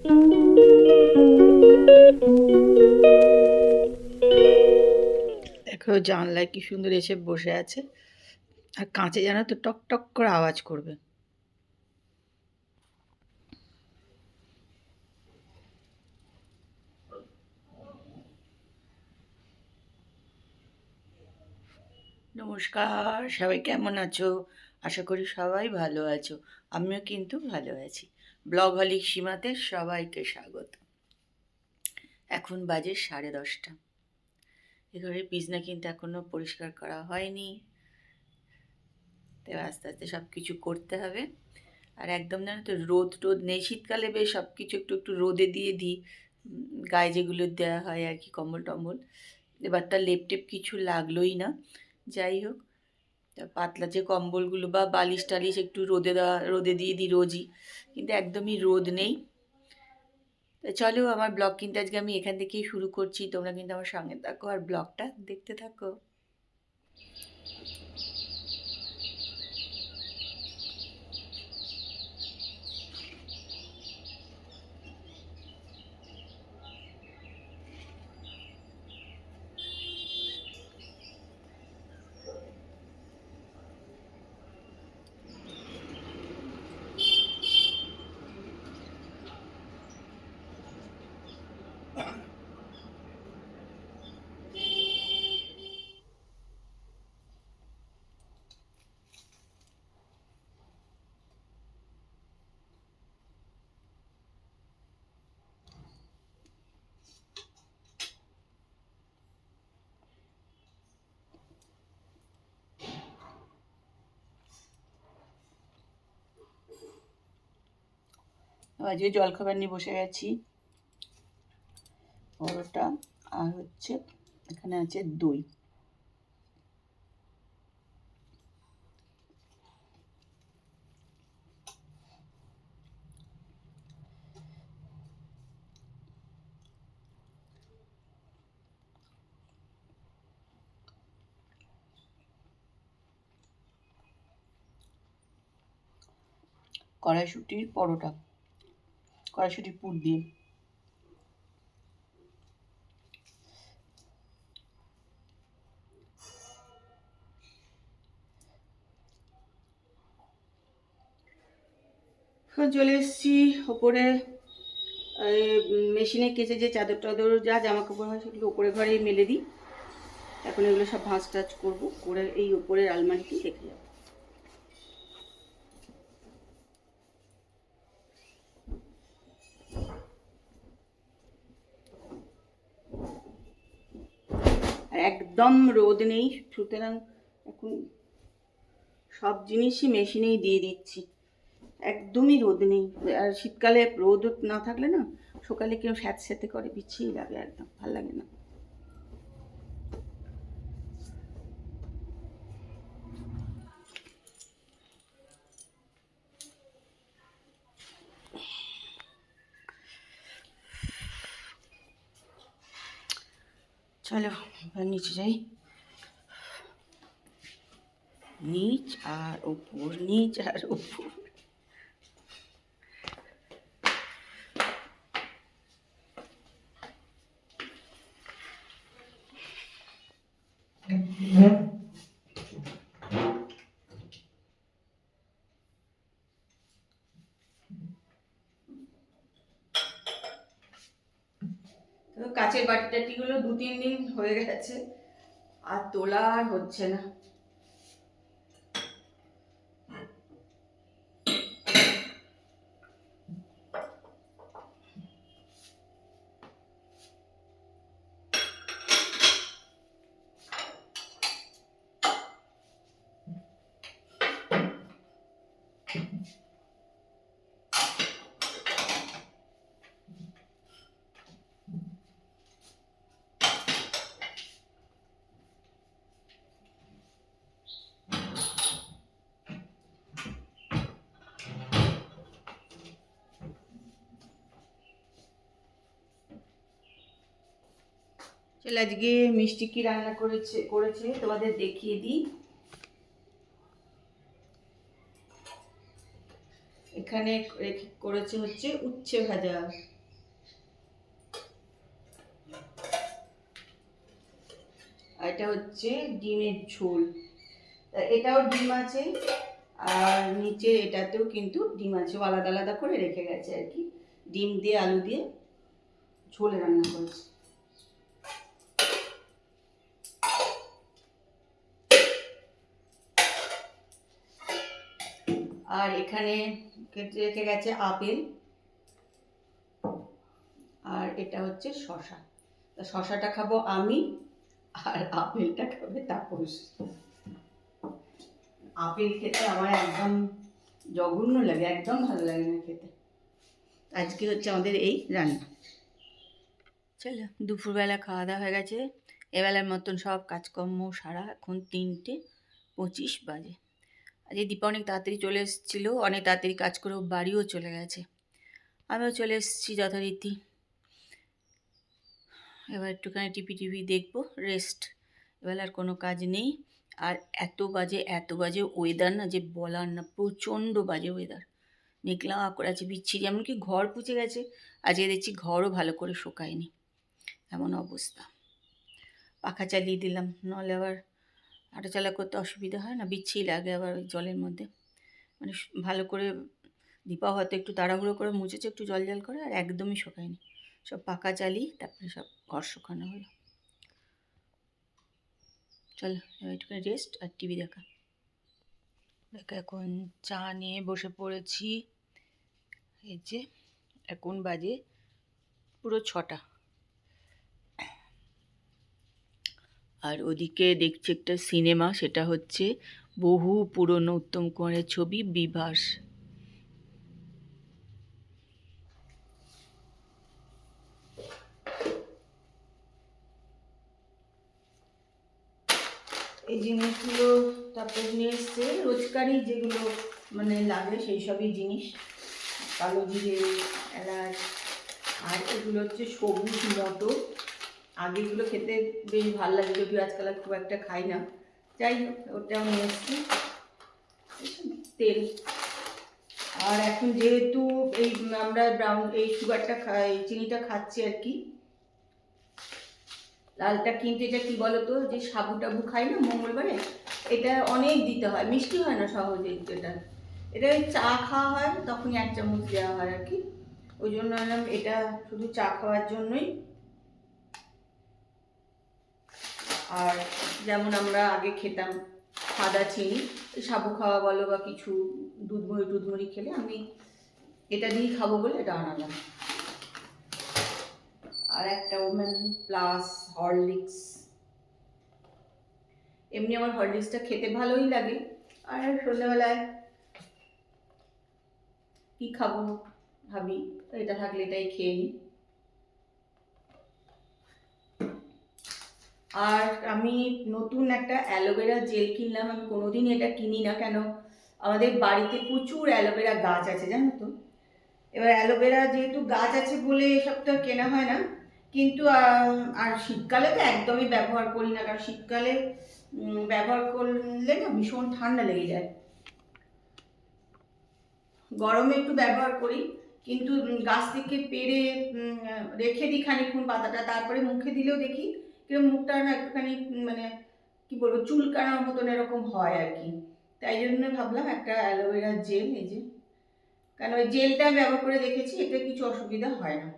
দেখো জানলায় কি সুন্দর এসে বসে আছে, আর কাঁচে জানো তো টক টক করে আওয়াজ করবে। নমস্কার, সবাই কেমন আছো? আশা করি সবাই ভালো আছো। আমিও কিন্তু ভালো আছি। ব্লগ হলিক সীমাতে সবাইকে স্বাগত। এখন বাজে 10:30। এ ঘরের বিছনা কিন্তু এখনো পরিষ্কার করা হয়নি, তাই আস্তে আস্তে সব কিছু করতে হবে। আর একদম জানো তো রোদ টোদ নেই, শীতকালে বেশ সব কিছু একটু একটু রোদে দিয়ে দিই, গায়ে যেগুলো দেওয়া হয় আর কি, কম্বল টম্বল। এবার তার লেপ টেপ কিছু লাগলোই না। যাই হোক, পাতলা যে কম্বলগুলো বা বালিশ টালিশ একটু রোদে দিয়ে দিই রোজই, কিন্তু একদমই রোদ নেই। চলো, আমার ব্লগ কিন্তু আজকে আমি এখান থেকেই শুরু করছি। তোমরা কিন্তু আমার সঙ্গে থাকো আর ব্লগটা দেখতে থাকো। আজকে জলখাবার নিয়ে বসে গেছি, পরোটা আর হচ্ছে এখানে আছে দই। কড়াইশুঁটির পরোটা, কড়াইশুঁটির পুর দিয়ে। এখন চলে এসেছি ওপরে, মেশিনে কেচে যে চাদর টাদর যা জামা কাপড় হয় সেগুলো ওপরে ঘরেই মেলে দিই। এখন এগুলো সব ভাঁজ টাজ করবো, করে এই ওপরের আলমারিতেই রেখে যাবো। আর একদম রোদ নেই, সুতরাং এখন সব জিনিসই মেশিনেই দিয়ে দিচ্ছি। একদমই রোদ নেই। আর শীতকালে রোদ না থাকলে না, সকালে কেউ স্যাঁতস্যাঁতে করে, বিচ্ছিরি লাগে, একদম ভাল লাগে না। চলো এবার নিচে যাই। নিচ আর ওপর, নিচ আর ওপর। তো কাচের বাটি টাটিগুলো 2-3 দিন হয়ে গেছে, আর তোলা আর হচ্ছে না। চল আজকে মিষ্টি কি রান্না করেছে তোমাদের দেখিয়ে দিই। এখানে করেছে হচ্ছে উচ্ছে ভাজা, আর এটা হচ্ছে ডিমের ঝোল। এটাও ডিম আছে, আর নিচে এটাতেও কিন্তু ডিম আছে, আলাদা আলাদা করে রেখে গেছে আর কি। ডিম দিয়ে আলু দিয়ে ঝোল রান্না করেছে। আর এখানে কেটে রেখে গেছে আপেল, আর এটা হচ্ছে শশা। শশাটা খাবো আমি, আর আপেলটা খাবে তাপস। আপেল খেতে আমার একদম জঘন্য লাগে, একদম ভালো লাগে না খেতে। আজকে হচ্ছে আমাদের এই রান্না। চলো, দুপুরবেলা খাওয়া দাওয়া হয়ে গেছে। এবেলার মতন সব কাজকর্ম সারা, এখন 3:25 বাজে। আজকে দীপা অনেক তাড়াতাড়ি চলে এসেছিলো, অনেক তাড়াতাড়ি কাজ করেও বাড়িও চলে গেছে। আমিও চলে এসেছি যথারীতি। এবার একটুখানি টিভি দেখবো, রেস্ট। এবার আর কোনো কাজ নেই। আর এত বাজে ওয়েদার না, যে বলার না, প্রচণ্ড বাজে ওয়েদার। মেঘলা করে আছে, বিচ্ছিরি। এমনকি ঘর পুছে গেছে, আজকে দেখছি ঘরও ভালো করে শুকায়নি, এমন অবস্থা। পাখা চালিয়ে দিলাম, নাহলে আবার হাঁটাচলা করতে অসুবিধা হয় না, বিচ্ছিরি লাগে আবার ওই জলের মধ্যে। মানে ভালো করে দীপা হয়তো একটু তাড়াহুড়ো করে মুছেছে, একটু জল জল করে, আর একদমই শুকায়নি। সব পাখা চালিয়ে তারপরে সব ঘর শুকানো হলো। চলো এবার একটুখানি রেস্ট আর টিভি দেখা। এখন চা নিয়ে বসে পড়েছি। এই যে এখন বাজে পুরো 6টা। আর ওদিকে দেখছি একটা সিনেমা, সেটা হচ্ছে বহু পুরনো উত্তম কুমারের ছবি বিভাস। এই জিনিসগুলো তারপর নিয়ে এসছে, রোজকারই যেগুলো মানে লাগে সেই সবই জিনিস। কালো জিরে, এলাচ, আর এগুলো হচ্ছে সবুজ মটর। আগে এগুলো খেতে বেশ ভালো লাগে, যদিও আজকাল খুব একটা খাই না। যাই হোক, ওটাও নিয়ে এসছি। তেল। আর এখন যেহেতু এই আমরা এই সুগারটা খাই, চিনিটা খাচ্ছি আর কি, লালটা কিন্তু এটা কি বলতো, যে সাবু টাবু খাই না মঙ্গলবারে, এটা অনেক দিতে হয়, মিষ্টি হয় না সহজে। এটা চা খাওয়া হয় তখনই 1 চামচ দেওয়া হয় আর কি। ওই জন্য এটা শুধু চা খাওয়ার জন্যই। আর যেমন আমরা আগে খেতাম সাদা চিনি, সাবু খাওয়া বলো বা কিছু দুধমুড়ি খেলে, আমি এটা দিয়েই খাবো বলে এটা আনালাম। আর একটা ওমেন প্লাস হরলিক্স। এমনি আমার হরলিক্সটা খেতে ভালোই লাগে। আর সন্ধ্যাবেলায় কি খাবো ভাবি, এটা থাকলে এটাই খেয়ে নিই। আর আমি নতুন একটা অ্যালোভেরা জেল কিনলাম। আমি কোনোদিন এটা কিনি না, কেন আমাদের বাড়িতে প্রচুর অ্যালোভেরা গাছ আছে জানো তো। এবার অ্যালোভেরা যেহেতু গাছ আছে বলে এসব তো কেনা হয় না। কিন্তু আর শীতকালে তো একদমই ব্যবহার করি না, কারণ শীতকালে ব্যবহার করলে না ভীষণ ঠান্ডা লেগে যায়। গরমে একটু ব্যবহার করি, কিন্তু গাছ থেকে পেড়ে রেখে দিই খানিক্ষণ পাতাটা, তারপরে মুখে দিলেও দেখি কিরকম মুখটা না একটুখানি মানে কি বলবো, চুলকানোর মতন এরকম হয় আর কি। তাই জন্য ভাবলাম একটা অ্যালোভেরা জেল, এই যে, কারণ ওই জেলটা ব্যবহার করে দেখেছি, এতে কিছু অসুবিধা হয় না।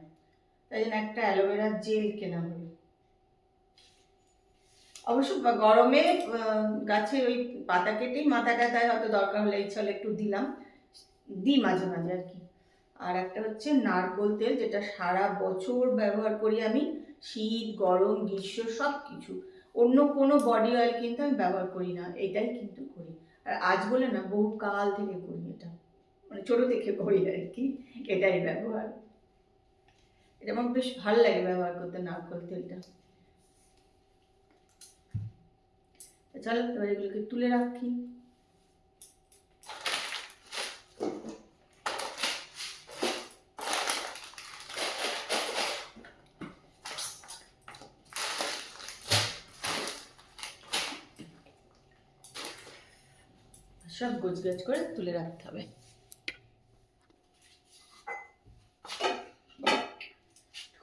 তাই জন্য একটা অ্যালোভেরা জেল কেনা হলো। অবশ্য গরমে গাছের ওই পাতা কেটেই মাথা টাথায় হয়তো দরকার হলে ইচ্ছা হলে একটু দিই মাঝে মাঝে আর কি। আর একটা হচ্ছে নারকোল তেল, যেটা সারা বছর ব্যবহার করি আমি, শীত গরম গ্রীষ্ম সব কিছু। অন্য কোনো বডি অয়েল কিন্তু আমি ব্যবহার করি না, এটাই কিন্তু করি। আর আজ বলে না, বহু কাল থেকে করি এটা, মানে ছোটো থেকে করি আর কি, এটাই ব্যবহার। এটা আমার বেশ ভালো লাগে ব্যবহার করতে, নারকোল তেলটা। চলো এবার এগুলোকে তুলে রাখি। সব গোছগাছ করে তুলে রাখতে হবে।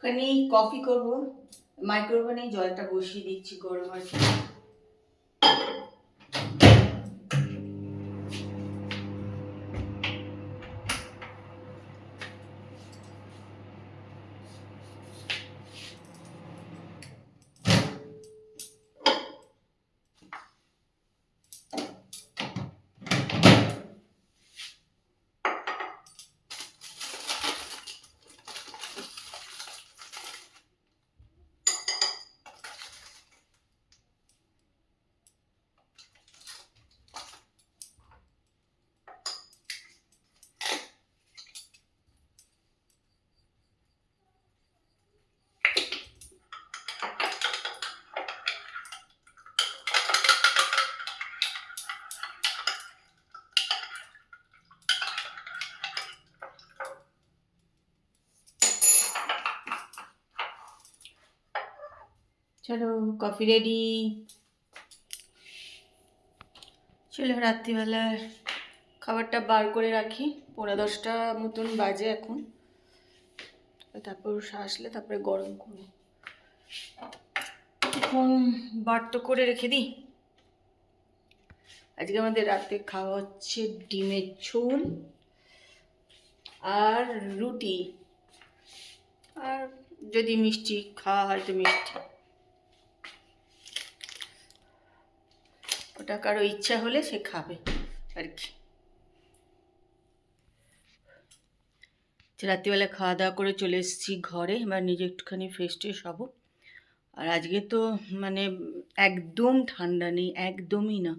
একটুখানি কফি করবো, মাইক্রোওভেনেই জলটা বসিয়ে দিচ্ছি গরম আর কি। চলো কফি রেডি। চলো রাত্রিবেলার খাবারটা বার করে রাখি, 10:30 মতন বাজে এখন। তারপর আসলে তারপরে গরম করবো। এখন বার তো করে রেখে দিই। আজকে আমাদের রাতে খাওয়া হচ্ছে ডিমের ঝোল আর রুটি, আর যদি মিষ্টি খাওয়া হয় তো মিষ্টি, ওটা কারো ইচ্ছা হলে সে খাবে আর কি। রাত্রিবেলা খাওয়া দাওয়া করে চলে এসেছি ঘরে, এবার নিজে একটুখানি ফ্রেশ ট্রেশ হবো। আর আজকে তো মানে একদম ঠান্ডা নেই, একদমই না,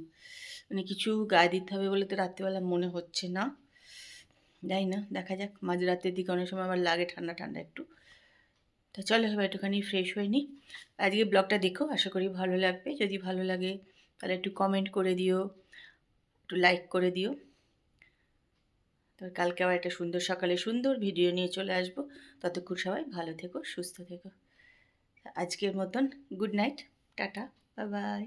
মানে কিছু গায়ে দিতে হবে বলে তো রাত্রিবেলা মনে হচ্ছে না। যাই না, দেখা যাক, মাঝরাতের দিকে অনেক সময় আবার লাগে ঠান্ডা ঠান্ডা একটু। তো চলো এবার একটুখানি ফ্রেশ হয়ে নিই। আজকে ব্লগটা দেখো, আশা করি ভালো লাগবে। যদি ভালো লাগে তাহলে একটু কমেন্ট করে দিও, একটু লাইক করে দিও। তো কালকে আবার একটা সুন্দর সকালে সুন্দর ভিডিও নিয়ে চলে আসবো। ততক্ষণ সবাই ভালো থেকো, সুস্থ থেকো। আজকের মতন good night, tata, bye bye.